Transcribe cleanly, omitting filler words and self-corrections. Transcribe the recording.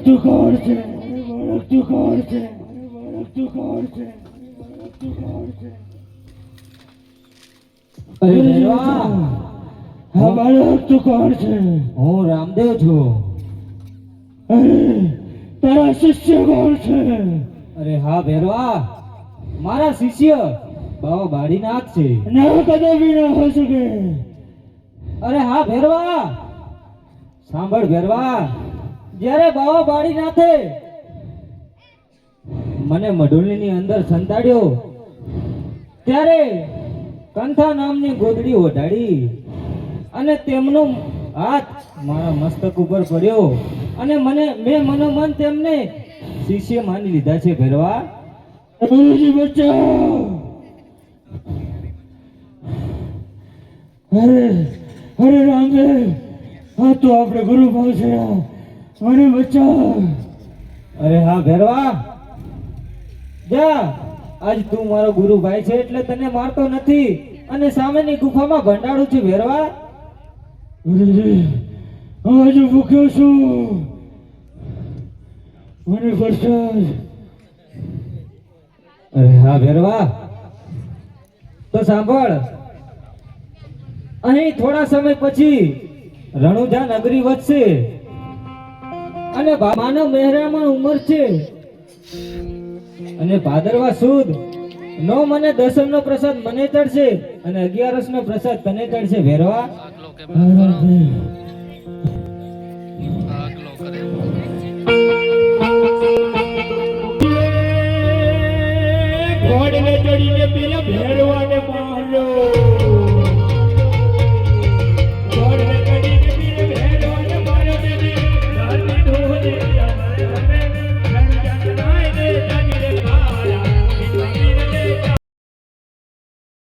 તું કોણ છે? તું કોણ છે? તું કોણ છે? તું કોણ છે? અરે ભેરવા, હા બાળક, તું કોણ છે? હું રામદેવ છું. અરે તારા શિષ્ય કોણ છે? અરે હા ભેરવા, મારા શિષ્ય બાવા બાળીનાથ છે. ના, કદાપી ના હોઈ શકે. અરે હા ભેરવા, સાંભળ ભેરવા, જ્યારે બાવા બાળીનાથે મને મઢુલીની અંદર સંતાડ્યો ત્યારે કંથા નામની ગોદડી ઓઢાડી અને તેમનો હાથ મારા મસ્તક ઉપર પડ્યો અને મેં મનોમન તેમને શિષ્ય માની લીધા છે ભેરવા. ગુરુજી બચાવ! અરે રામદેવ, આ તો આપણે ગુરુ ભાવ છે. મને બચાવ! અરે હા ભેરવા, જા, આજ તું મારો ગુરુભાઈ છે એટલે તને મારતો નથી અને સામેની ગુફામાં ભંડાડું છું ભેરવા. ગુરુજી, હું હજુ ભૂખ્યો છું. મને પ્રસાદ. અરે હા ભેરવા, તો સાંભળ, અહીં થોડા સમય પછી રણુજા નગરી વધશે અને માનવ મહેરામણ ઉંમર છે અને ભાદરવા સુદ નો મને દસમ નો પ્રસાદ મને ચડશે અને 11સ નો પ્રસાદ તને ચડશે ભેરવા.